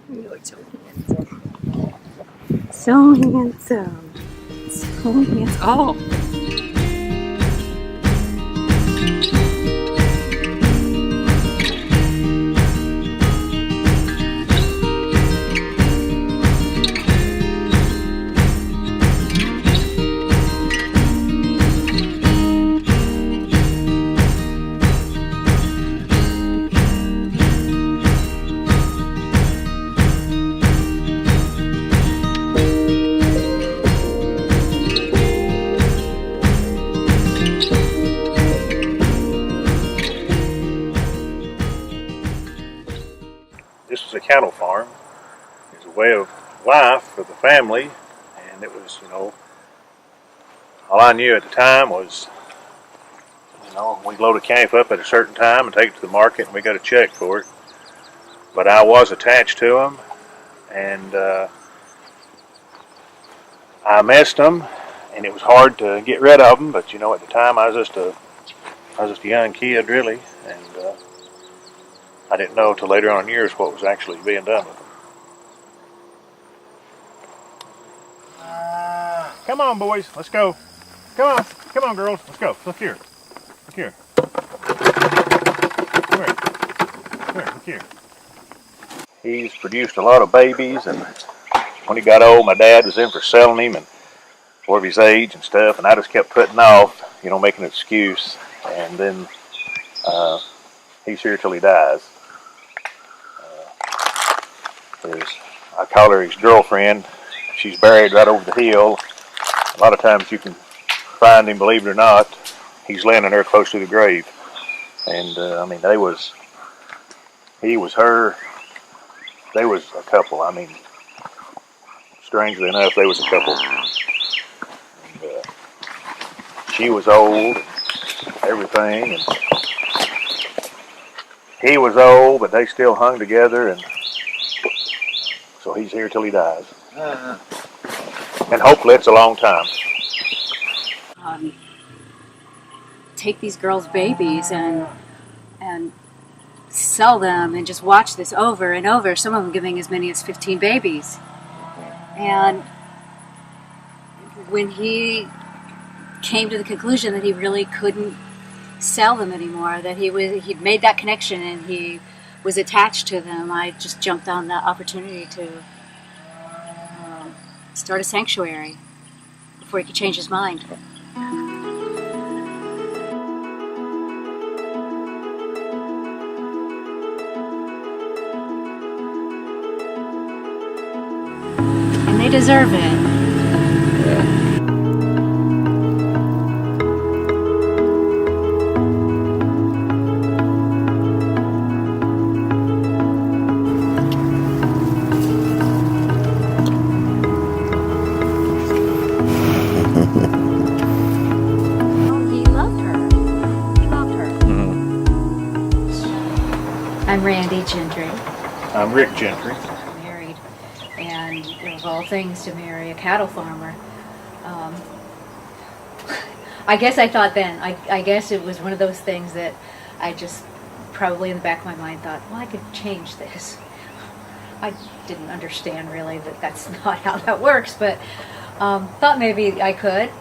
You look so handsome. So handsome. So handsome. Oh! This was a cattle farm. It was a way of life for the family, and it was, all I knew at the time was, we'd load a calf up at a certain time and take it to the market, and we got a check for it. But I was attached to them, and I missed them, and it was hard to get rid of them. But at the time I was just a young kid, really, and I didn't know till later on in years what was actually being done with them. Come on, boys, let's go. Come on, girls, let's go. Look here. Come here. Look here. He's produced a lot of babies, and when he got old, my dad was in for selling him and for his age and stuff, and I just kept putting off, making an excuse, and then he's here till he dies. I call her his girlfriend. She's buried right over the hill. A lot of times you can find him, believe it or not. He's landing there close to the grave. And he was her. They was a couple. Strangely enough, they was a couple. And, she was old, and everything, and he was old, but they still hung together, and so he's here till he dies. And hopefully it's a long time. Take these girls' babies and sell them and just watch this over and over, some of them giving as many as 15 babies. And when he came to the conclusion that he really couldn't sell them anymore, that he'd made that connection and he was attached to them, I just jumped on that opportunity to start a sanctuary before he could change his mind. And they deserve it. I'm Randy Gentry. I'm Rick Gentry. I'm married, and of all things, to marry a cattle farmer. I guess I thought then, I guess it was one of those things that I just probably in the back of my mind thought, well, I could change this. I didn't understand really that that's not how that works, but thought maybe I could.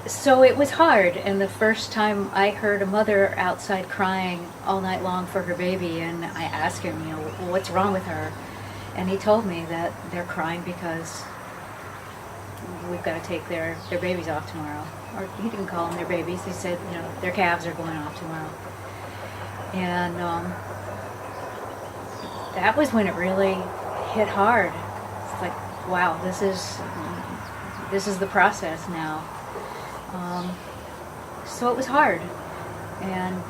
So it was hard, and the first time I heard a mother outside crying all night long for her baby, and I asked him, what's wrong with her? And he told me that they're crying because we've got to take their babies off tomorrow. Or he didn't call them their babies, he said, their calves are going off tomorrow. And that was when it really hit hard. It's like, wow, this is the process now. So it was hard, and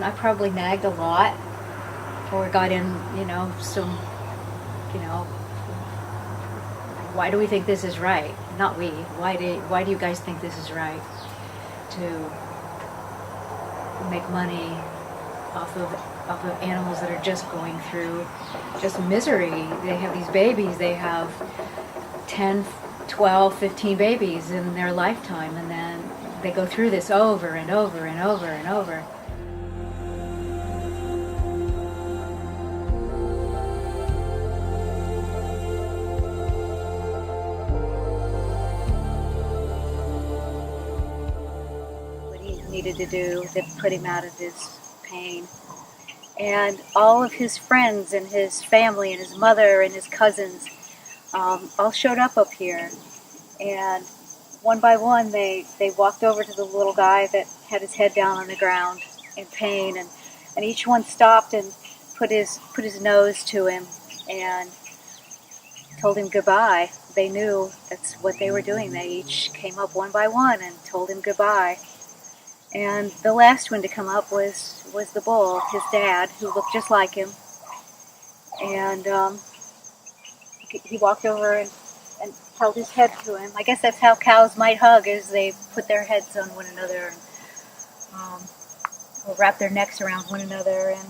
I probably nagged a lot, or got in, some, why do we think this is right? Not we. Why do you guys think this is right? To make money off of animals that are just going through just misery. They have these babies. They have 10, 12, 15 babies in their lifetime, and then they go through this over and over and over and over. needed to do that put him out of his pain. And all of his friends and his family and his mother and his cousins all showed up here. And one by one, they walked over to the little guy that had his head down on the ground in pain, and each one stopped and put his nose to him and told him goodbye. They knew that's what they were doing. They each came up one by one and told him goodbye. And the last one to come up was the bull, his dad, who looked just like him. And he walked over and held his head to him. I guess that's how cows might hug, as they put their heads on one another and or wrap their necks around one another. And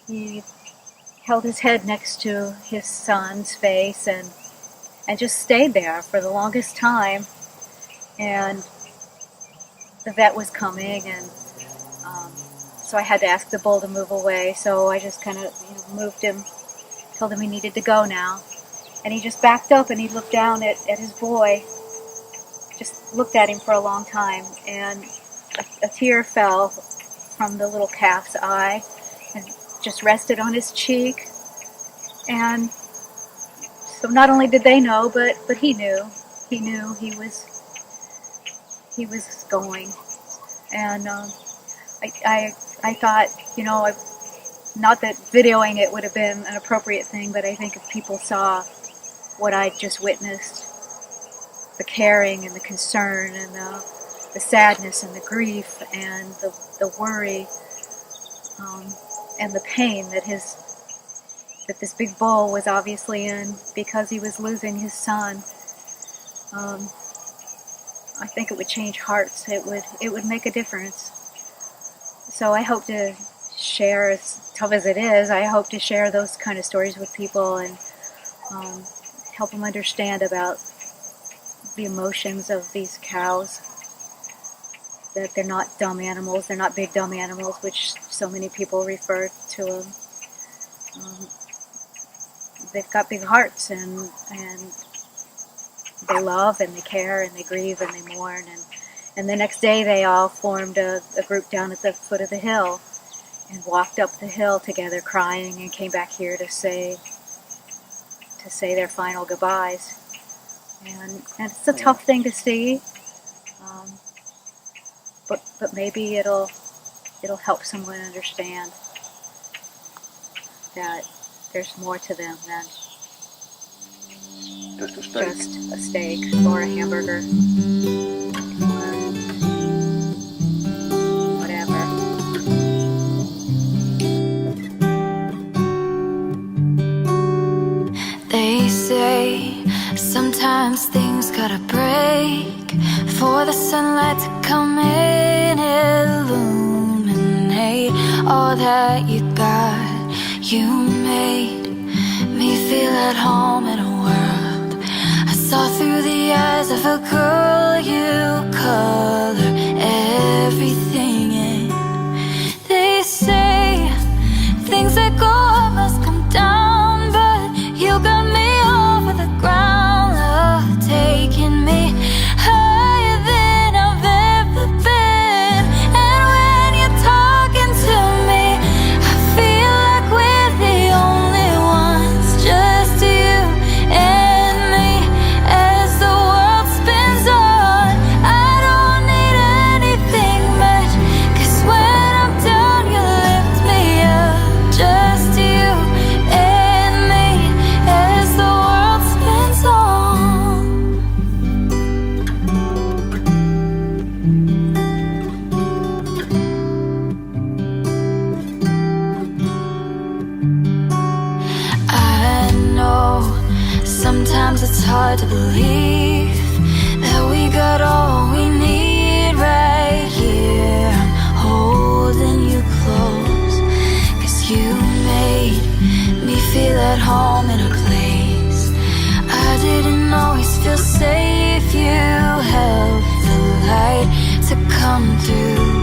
he held his head next to his son's face and just stayed there for the longest time. And the vet was coming, and so I had to ask the bull to move away. So I just kind of moved him, told him he needed to go now. And he just backed up and he looked down at his boy, just looked at him for a long time. And a tear fell from the little calf's eye and just rested on his cheek. And so not only did they know, but he knew. He knew he was going. And I thought, not that videoing it would have been an appropriate thing, but I think if people saw what I just witnessed, the caring and the concern and the sadness and the grief and the worry and the pain that this big bull was obviously in because he was losing his son, I think it would change hearts. It would make a difference. So I hope to share, as tough as it is, I hope to share those kind of stories with people and help them understand about the emotions of these cows, that they're not dumb animals, they're not big dumb animals, which so many people refer to them. They've got big hearts, and they love and they care and they grieve and they mourn. And the next day they all formed a group down at the foot of the hill and walked up the hill together crying and came back here to say their final goodbyes. And it's a tough thing to see, but maybe it'll help someone understand that there's more to them than Just a steak. just a steak or a hamburger or whatever. They say sometimes things gotta break for the sunlight to come in, illuminate all that you got. You made me feel at home in a world I saw through the eyes of a girl. You color everything in. They say things that go up must come down, but you got me over the ground, love taking me higher than I've ever been. And when you're talking to me, I feel like we're the only ones, just you and me. As the world spins on, I don't need anything much, 'cause when I'm down you lift me up. Just you and me as the world spins on. I know sometimes it's hard to believe that we got all we need right here. I'm holding you close, 'cause you made me feel at home in a place I didn't always feel safe. You held the light to come through.